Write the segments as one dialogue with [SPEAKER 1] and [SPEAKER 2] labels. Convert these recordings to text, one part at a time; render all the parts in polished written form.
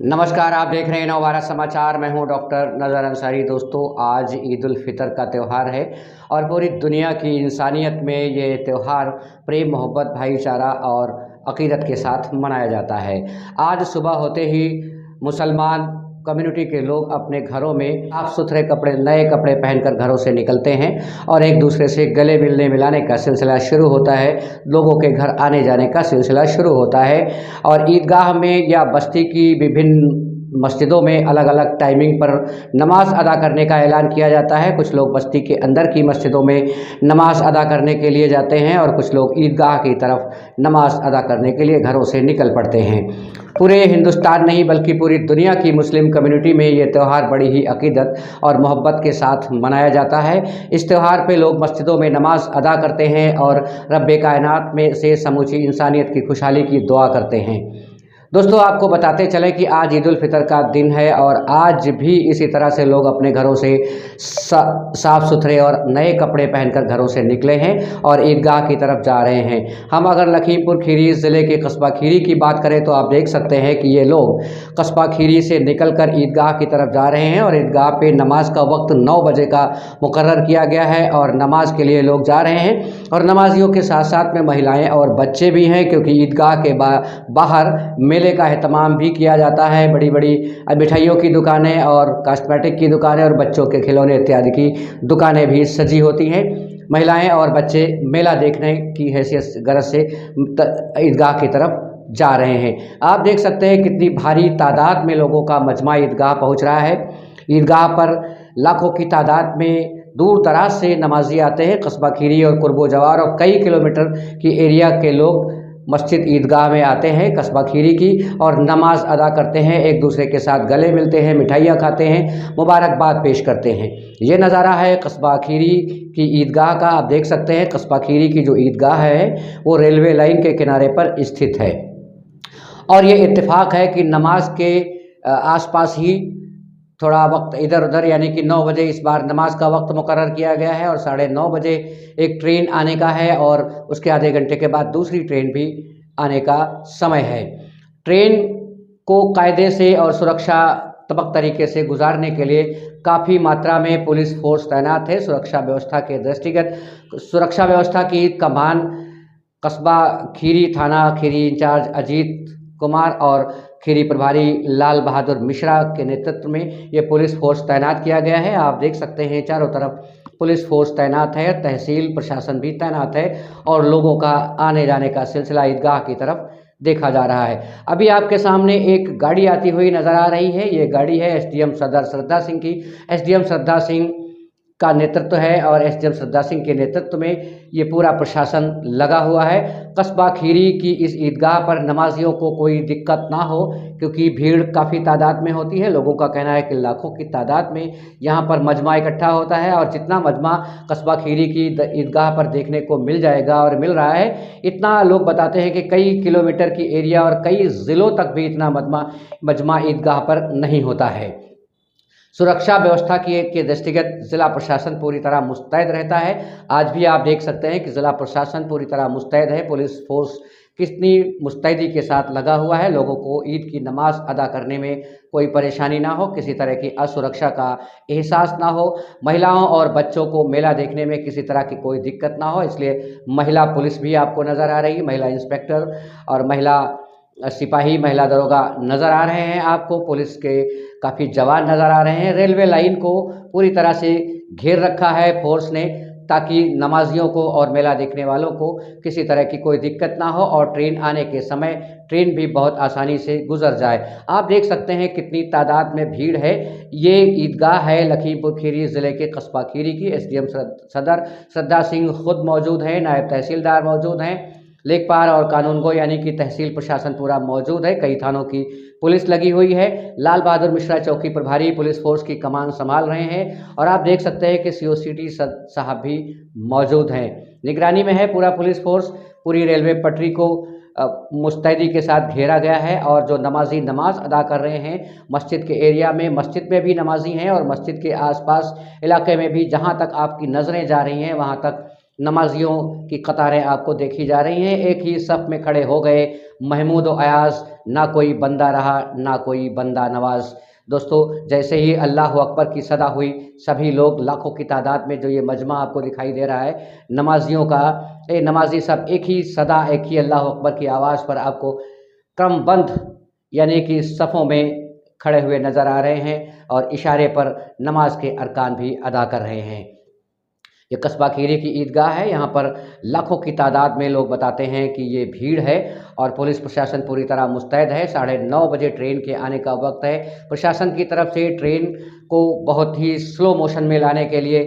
[SPEAKER 1] नमस्कार, आप देख रहे हैं नवभारत समाचार। मैं हूं डॉक्टर नज़र अंसारी। दोस्तों, आज ईद उल फितर का त्यौहार है और पूरी दुनिया की इंसानियत में ये त्यौहार प्रेम, मोहब्बत, भाईचारा और अकीदत के साथ मनाया जाता है। आज सुबह होते ही मुसलमान कम्युनिटी के लोग अपने घरों में साफ़ सुथरे कपड़े, नए कपड़े पहनकर घरों से निकलते हैं और एक दूसरे से गले मिलने मिलाने का सिलसिला शुरू होता है। लोगों के घर आने जाने का सिलसिला शुरू होता है और ईदगाह में या बस्ती की विभिन्न मस्जिदों में अलग अलग टाइमिंग पर नमाज अदा करने का ऐलान किया जाता है। कुछ लोग बस्ती के अंदर की मस्जिदों में नमाज अदा करने के लिए जाते हैं और कुछ लोग ईदगाह की तरफ नमाज अदा करने के लिए घरों से निकल पड़ते हैं। पूरे हिंदुस्तान नहीं बल्कि पूरी दुनिया की मुस्लिम कम्युनिटी में ये त्यौहार बड़ी ही अकीदत और मोहब्बत के साथ मनाया जाता है। इस त्यौहार पे लोग मस्जिदों में नमाज अदा करते हैं और रब्बे कायनात में से समूची इंसानियत की खुशहाली की दुआ करते हैं। दोस्तों, आपको बताते चले कि आज ईद उल फितर का दिन है और आज भी इसी तरह से लोग अपने घरों से साफ़ सुथरे और नए कपड़े पहनकर घरों से निकले हैं और ईदगाह की तरफ जा रहे हैं। हम अगर लखीमपुर खीरी ज़िले के कस्बा खीरी की बात करें तो आप देख सकते हैं कि ये लोग कस्बा खीरी से निकलकर ईदगाह की तरफ जा रहे हैं और ईदगाह पे नमाज का वक्त 9 बजे का मुकर्रर किया गया है और नमाज के लिए लोग जा रहे हैं और नमाजियों के साथ साथ में महिलाएँ और बच्चे भी हैं, क्योंकि ईदगाह के बाहर मेले का एहतमाम भी किया जाता है। बड़ी बड़ी मिठाइयों की दुकानें और कॉस्मेटिक की दुकानें और बच्चों के खिलौने इत्यादि की दुकानें भी सजी होती हैं। महिलाएं और बच्चे मेला देखने की हैसियत गरज से ईदगाह की तरफ जा रहे हैं। आप देख सकते हैं कितनी भारी तादाद में लोगों का मजमा ईदगाह पहुंच रहा है। ईदगाह पर लाखों की तादाद में दूर दराज से नमाजी आते हैं। कस्बा खीरी और कुर्बो जवार और कई किलोमीटर की एरिया के लोग मस्जिद ईदगाह में आते हैं कस्बा खीरी की और नमाज अदा करते हैं, एक दूसरे के साथ गले मिलते हैं, मिठाइयाँ खाते हैं, मुबारकबाद पेश करते हैं। ये नज़ारा है कस्बा खीरी की ईदगाह का। आप देख सकते हैं कस्बा खीरी की जो ईदगाह है वो रेलवे लाइन के किनारे पर स्थित है और ये इत्तेफाक है कि नमाज के आसपास ही थोड़ा वक्त इधर उधर, यानी कि 9 बजे इस बार नमाज का वक्त मुकर्रर किया गया है और 9:30 बजे एक ट्रेन आने का है और उसके आधे घंटे के बाद दूसरी ट्रेन भी आने का समय है। ट्रेन को कायदे से और सुरक्षात्मक तरीके से गुजारने के लिए काफ़ी मात्रा में पुलिस फोर्स तैनात है। सुरक्षा व्यवस्था के दृष्टिगत सुरक्षा व्यवस्था की कमान कस्बा खीरी थाना खीरी इंचार्ज अजीत कुमार और खीरी प्रभारी लाल बहादुर मिश्रा के नेतृत्व में ये पुलिस फोर्स तैनात किया गया है। आप देख सकते हैं चारों तरफ पुलिस फोर्स तैनात है, तहसील प्रशासन भी तैनात है और लोगों का आने जाने का सिलसिला ईदगाह की तरफ देखा जा रहा है। अभी आपके सामने एक गाड़ी आती हुई नज़र आ रही है। ये गाड़ी है एसडीएम सदर श्रद्धा सिंह की। एसडीएम श्रद्धा सिंह का नेतृत्व है और एसडीएम श्रद्धा सिंह के नेतृत्व में ये पूरा प्रशासन लगा हुआ है। कस्बा खीरी की इस ईदगाह पर नमाजियों को कोई दिक्कत ना हो, क्योंकि भीड़ काफ़ी तादाद में होती है। लोगों का कहना है कि लाखों की तादाद में यहाँ पर मजमा इकट्ठा होता है और जितना मजमा कस्बा खीरी की ईदगाह पर देखने को मिल जाएगा और मिल रहा है, इतना लोग बताते हैं कि कई किलोमीटर की एरिया और कई ज़िलों तक भी इतना मजमा ईदगाह पर नहीं होता है। सुरक्षा व्यवस्था के दृष्टिगत ज़िला प्रशासन पूरी तरह मुस्तैद रहता है। आज भी आप देख सकते हैं कि ज़िला प्रशासन पूरी तरह मुस्तैद है। पुलिस फोर्स कितनी मुस्तैदी के साथ लगा हुआ है। लोगों को ईद की नमाज अदा करने में कोई परेशानी ना हो, किसी तरह की असुरक्षा का एहसास ना हो, महिलाओं और बच्चों को मेला देखने में किसी तरह की कोई दिक्कत ना हो, इसलिए महिला पुलिस भी आपको नज़र आ रही है। महिला इंस्पेक्टर और महिला सिपाही, महिला दरोगा नज़र आ रहे हैं आपको। पुलिस के काफ़ी जवान नज़र आ रहे हैं। रेलवे लाइन को पूरी तरह से घेर रखा है फोर्स ने, ताकि नमाजियों को और मेला देखने वालों को किसी तरह की कोई दिक्कत ना हो और ट्रेन आने के समय ट्रेन भी बहुत आसानी से गुजर जाए। आप देख सकते हैं कितनी तादाद में भीड़ है। ये ईदगाह है लखीमपुर खीरी ज़िले के कस्बा खीरी की। एसडीएम सदर श्रद्धा सिंह खुद मौजूद हैं, नायब तहसीलदार मौजूद हैं, लेखपाल और कानूनगो यानी कि तहसील प्रशासन पूरा मौजूद है। कई थानों की पुलिस लगी हुई है। लाल बहादुर मिश्रा चौकी प्रभारी पुलिस फोर्स की कमान संभाल रहे हैं और आप देख सकते हैं कि सीओसीटी साहब भी मौजूद हैं। निगरानी में है पूरा पुलिस फोर्स। पूरी रेलवे पटरी को मुस्तैदी के साथ घेरा गया है और जो नमाजी नमाज अदा कर रहे हैं मस्जिद के एरिया में, मस्जिद में भी नमाजी हैं और मस्जिद के आसपास इलाके में भी जहां तक आपकी नज़रें जा रही हैं वहां तक नमाजियों की कतारें आपको देखी जा रही हैं, एक ही सफ़ में खड़े हो गए महमूद व अयाज़, ना कोई बंदा रहा ना कोई बंदा नवाज़। दोस्तों, जैसे ही अल्लाह अकबर की सदा हुई, सभी लोग लाखों की तादाद में जो ये मजमा आपको दिखाई दे रहा है नमाजियों का, ये नमाजी सब एक ही सदा, एक ही अल्लाह अकबर की आवाज़ पर आपको क्रमबद्ध यानी कि सफ़ों में खड़े हुए नज़र आ रहे हैं और इशारे पर नमाज के अरकान भी अदा कर रहे हैं। ये कस्बा खीरी की ईदगाह है, यहाँ पर लाखों की तादाद में लोग बताते हैं कि ये भीड़ है और पुलिस प्रशासन पूरी तरह मुस्तैद है। 9:30 बजे ट्रेन के आने का वक्त है। प्रशासन की तरफ से ट्रेन को बहुत ही स्लो मोशन में लाने के लिए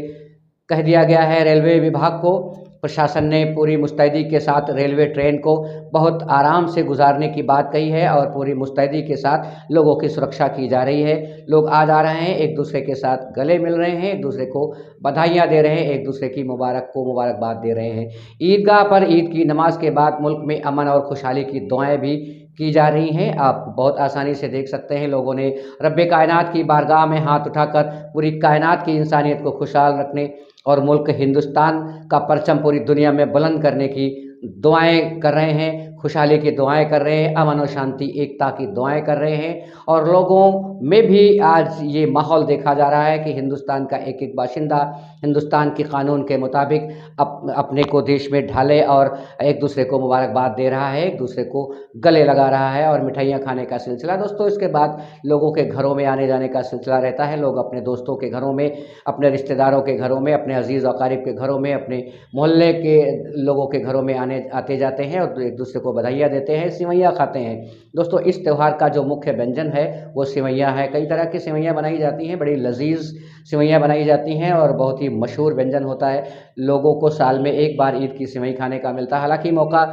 [SPEAKER 1] कह दिया गया है। रेलवे विभाग को प्रशासन ने पूरी मुस्तैदी के साथ रेलवे ट्रेन को बहुत आराम से गुजारने की बात कही है और पूरी मुस्तैदी के साथ लोगों की सुरक्षा की जा रही है। लोग आ जा रहे हैं, एक दूसरे के साथ गले मिल रहे हैं, एक दूसरे को बधाइयाँ दे रहे हैं, एक दूसरे की मुबारकबाद दे रहे हैं। ईदगाह पर ईद की नमाज के बाद मुल्क में अमन और खुशहाली की दुआएं भी की जा रही हैं। आप बहुत आसानी से देख सकते हैं, लोगों ने रब्बे कायनात की बारगाह में हाथ उठाकर पूरी कायनात की इंसानियत को खुशहाल रखने और मुल्क हिंदुस्तान का परचम पूरी दुनिया में बुलंद करने की दुआएं कर रहे हैं, खुशहाली की दुआएं कर रहे हैं, अमन और शांति एकता की दुआएं कर रहे हैं। और लोगों में भी आज ये माहौल देखा जा रहा है कि हिंदुस्तान का एक एक बाशिंदा हिंदुस्तान के कानून के मुताबिक अपने को देश में ढाले और एक दूसरे को मुबारकबाद दे रहा है, एक दूसरे को गले लगा रहा है और मिठाइयाँ खाने का सिलसिला। दोस्तों, इसके बाद लोगों के घरों में आने जाने का सिलसिला रहता है। लोग अपने दोस्तों के घरों में, अपने रिश्तेदारों के घरों में, अपने अजीज़ अकारिब के घरों में, अपने मोहल्ले के लोगों के घरों में आते जाते हैं और एक दूसरे को बधाइयाँ देते हैं, सिवैयाँ खाते हैं। दोस्तों, इस त्यौहार का जो मुख्य व्यंजन है वो सिवैयाँ है। कई तरह की सिवैयाँ बनाई जाती हैं, बड़ी लजीज सिवैयाँ बनाई जाती हैं और बहुत ही मशहूर व्यंजन होता है। लोगों को साल में एक बार ईद की सिवई खाने का मिलता है। हालांकि मौका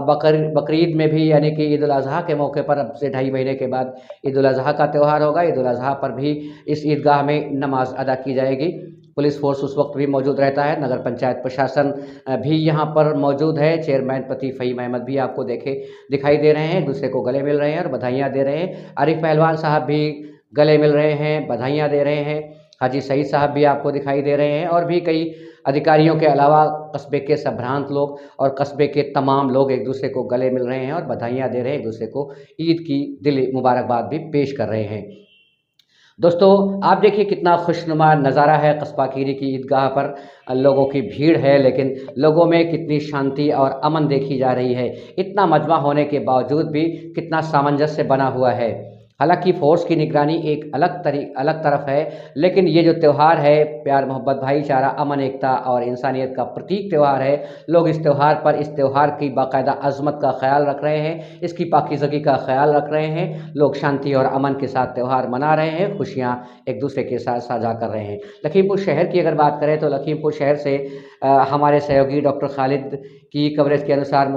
[SPEAKER 1] बकरीद में भी यानी कि ईद उल अज़हा के मौके पर अब से 2.5 महीने के बाद ईद उल अज़हा का त्यौहार होगा। ईद उल अज़हा पर भी इस ईदगाह में नमाज अदा की जाएगी। पुलिस फोर्स उस वक्त भी मौजूद रहता है। नगर पंचायत प्रशासन भी यहाँ पर मौजूद है। चेयरमैन पति फ़हीम अहमद भी आपको दिखाई दे रहे हैं, एक दूसरे को गले मिल रहे हैं और बधाइयाँ दे रहे हैं। आरिफ पहलवान साहब भी गले मिल रहे हैं, बधाइयाँ दे रहे हैं। हाजी सईद साहब भी आपको दिखाई दे रहे हैं और भी कई अधिकारियों के अलावा कस्बे के संभ्रांत लोग और कस्बे के तमाम लोग एक दूसरे को गले मिल रहे हैं और बधाइयाँ दे रहे हैं, एक दूसरे को ईद की दिली मुबारकबाद भी पेश कर रहे हैं। दोस्तों, आप देखिए कितना खुशनुमा नज़ारा है कस्बा खीरी की ईदगाह पर। लोगों की भीड़ है, लेकिन लोगों में कितनी शांति और अमन देखी जा रही है। इतना मजमा होने के बावजूद भी कितना सामंजस्य बना हुआ है। हालांकि फ़ोर्स की निगरानी एक अलग तरफ है, लेकिन ये जो त्यौहार है, प्यार मोहब्बत भाईचारा अमन एकता और इंसानियत का प्रतीक त्यौहार है। लोग इस त्यौहार की बाकायदा अज़मत का ख्याल रख रहे हैं, इसकी पाकीज़गी का ख्याल रख रहे हैं। लोग शांति और अमन के साथ त्यौहार मना रहे हैं, खुशियाँ एक दूसरे के साथ साझा कर रहे हैं। लखीमपुर शहर की अगर बात करें तो लखीमपुर शहर से हमारे सहयोगी डॉक्टर खालिद की कवरेज के अनुसार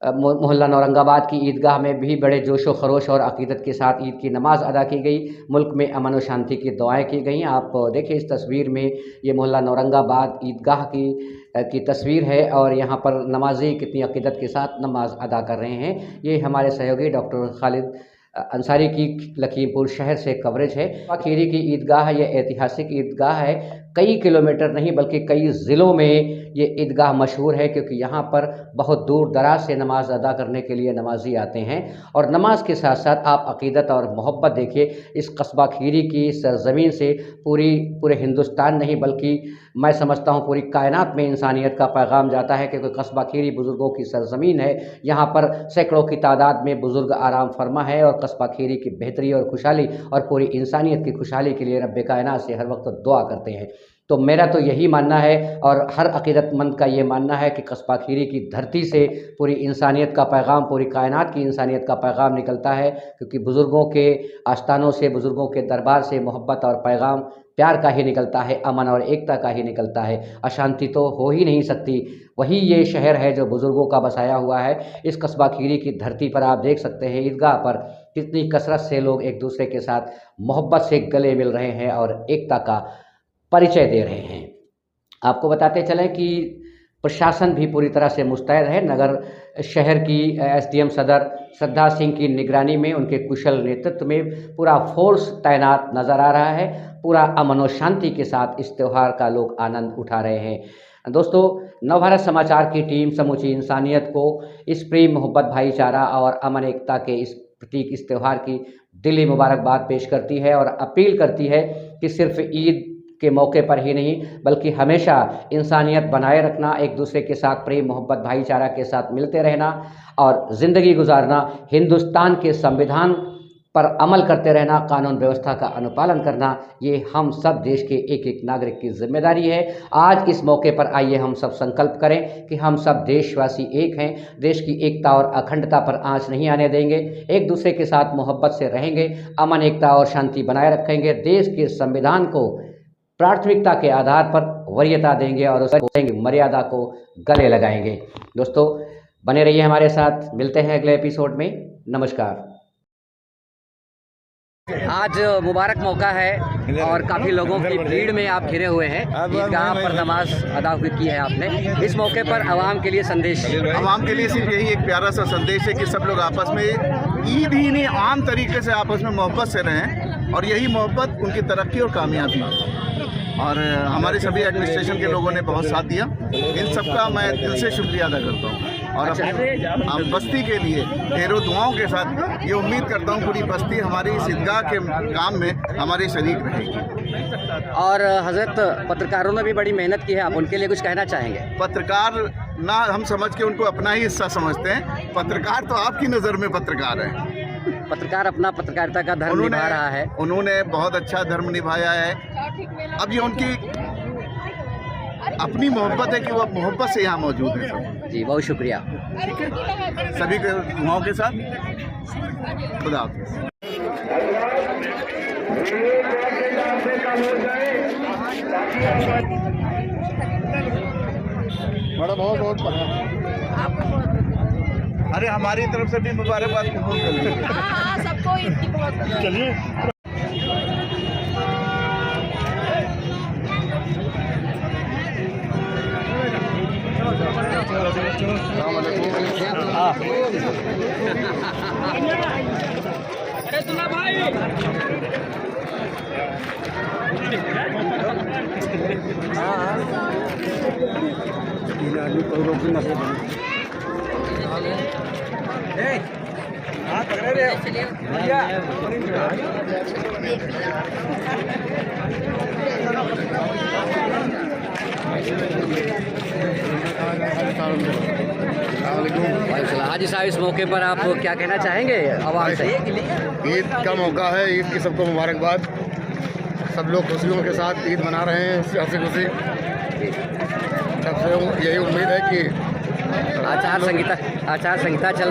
[SPEAKER 1] मोहल्ला नौरंगाबाद की ईदगाह में भी बड़े जोशो खरोश और अकीदत के साथ ईद की नमाज अदा की गई। मुल्क में अमन और शांति की दुआएं की गई। आप देखिए इस तस्वीर में, ये मोहल्ला नौरंगाबाद ईदगाह की तस्वीर है और यहाँ पर नमाजी कितनी अकीदत के साथ नमाज अदा कर रहे हैं। ये हमारे सहयोगी डॉक्टर खालिद अंसारी की लखीमपुर शहर से कवरेज है। खीरी की ईदगाह ये ऐतिहासिक ईदगाह है। कई किलोमीटर नहीं बल्कि कई ज़िलों में ये ईदगाह मशहूर है, क्योंकि यहाँ पर बहुत दूर दराज से नमाज अदा करने के लिए नमाजी आते हैं। और नमाज के साथ साथ आप अकीदत और मोहब्बत देखिए। इस कस्बा खीरी की सरज़मीन से पूरे हिंदुस्तान नहीं बल्कि मैं समझता हूँ पूरी कायनात में इंसानियत का पैगाम जाता है, क्योंकि कस्बा खीरी बुज़ुर्गों की सरज़मीन है। यहाँ पर सैकड़ों की तादाद में बुज़ुर्ग आराम फरमा है और कस्बा खीरी की बेहतरी और खुशहाली और पूरी इंसानियत की खुशहाली के लिए रब्बे कायनात से हर वक्त दुआ करते हैं। तो मेरा तो यही मानना है और हर अकीदतमंद का ये मानना है कि कस्बा खीरी की धरती से पूरी इंसानियत का पैगाम, पूरी कायनात की इंसानियत का पैगाम निकलता है, क्योंकि बुज़ुर्गों के आस्थानों से, बुज़ुर्गों के दरबार से मोहब्बत और पैगाम प्यार का ही निकलता है, अमन और एकता का ही निकलता है। अशांति तो हो ही नहीं सकती। वही ये शहर है जो बुज़ुर्गों का बसाया हुआ है। इस कस्बा खीरी की धरती पर आप देख सकते हैं ईदगाह पर कितनी कसरत से लोग एक दूसरे के साथ मोहब्बत से गले मिल रहे हैं और एकता का परिचय दे रहे हैं। आपको बताते चलें कि प्रशासन भी पूरी तरह से मुस्तैद है। नगर शहर की एसडीएम सदर श्रद्धा सिंह की निगरानी में, उनके कुशल नेतृत्व में पूरा फोर्स तैनात नज़र आ रहा है। पूरा अमन और शांति के साथ इस त्यौहार का लोग आनंद उठा रहे हैं। दोस्तों, नवभारत समाचार की टीम समूची इंसानियत को इस प्रेम, मोहब्बत, भाईचारा और अमन एकता के इस प्रतीक, इस त्यौहार की दिली मुबारकबाद पेश करती है और अपील करती है कि सिर्फ ईद के मौके पर ही नहीं बल्कि हमेशा इंसानियत बनाए रखना, एक दूसरे के साथ प्रेम, मोहब्बत, भाईचारा के साथ मिलते रहना और ज़िंदगी गुजारना, हिंदुस्तान के संविधान पर अमल करते रहना, कानून व्यवस्था का अनुपालन करना, ये हम सब देश के एक एक नागरिक की जिम्मेदारी है। आज इस मौके पर आइए हम सब संकल्प करें कि हम सब देशवासी एक हैं, देश की एकता और अखंडता पर आंच नहीं आने देंगे, एक दूसरे के साथ मोहब्बत से रहेंगे, अमन, एकता और शांति बनाए रखेंगे, देश के संविधान को प्राथमिकता के आधार पर वरीयता देंगे और उसकी मर्यादा को गले लगाएंगे। दोस्तों, बने रहिए हमारे साथ, मिलते हैं अगले एपिसोड में। नमस्कार। आज मुबारक मौका है और काफ़ी लोगों की भीड़ में आप घिरे हुए हैं। ईदगाह पर नमाज अदा की है आपने। इस मौके पर आवाम के लिए संदेश?
[SPEAKER 2] आवाम के लिए सिर्फ यही एक प्यारा सा संदेश है कि सब लोग आपस में ईद ही नहीं, आम तरीके से आपस में मोहब्बत से रहें और यही मोहब्बत उनकी तरक्की और कामयाबी है। और हमारे सभी एडमिनिस्ट्रेशन के लोगों ने बहुत साथ दिया, इन सबका मैं दिल से शुक्रिया अदा करता हूँ और अपने बस्ती के लिए ढेरों दुआओं के साथ ये उम्मीद करता हूँ पूरी बस्ती हमारी इस ईदगाह के काम में हमारी शरीक रहेगी।
[SPEAKER 1] और हजरत, पत्रकारों ने भी बड़ी मेहनत की है, आप उनके लिए कुछ कहना चाहेंगे?
[SPEAKER 2] पत्रकार ना हम समझ के उनको अपना ही हिस्सा समझते हैं, पत्रकार तो आपकी नज़र में पत्रकार है।
[SPEAKER 1] पत्रकार अपना पत्रकारिता का धर्म निभा रहा है।
[SPEAKER 2] उन्होंने बहुत अच्छा धर्म निभाया है। अब ये उनकी अपनी मोहब्बत है कि वो मोहब्बत से यहाँ मौजूद है सब। जी, बहुत शुक्रिया। ठीक है, सभी के दुआओं के साथ खुदा हाफिज़। बड़ा बहुत बहुत अरे हमारी तरफ से भी मुबारकबाद कबूल कर लीजिए।
[SPEAKER 3] हाँ, सबको इनकी बहुत
[SPEAKER 2] चलिए।
[SPEAKER 3] अरे सुना भाई,
[SPEAKER 1] हाजी साहब, इस मौके पर आप क्या कहना चाहेंगे आवाम से?
[SPEAKER 4] ईद का मौका है, ईद की सबको मुबारकबाद। सब लोग खुशियों के साथ ईद मना रहे हैं, हंसी खुशी। सबसे यही उम्मीद है कि
[SPEAKER 1] आचार संहिता चल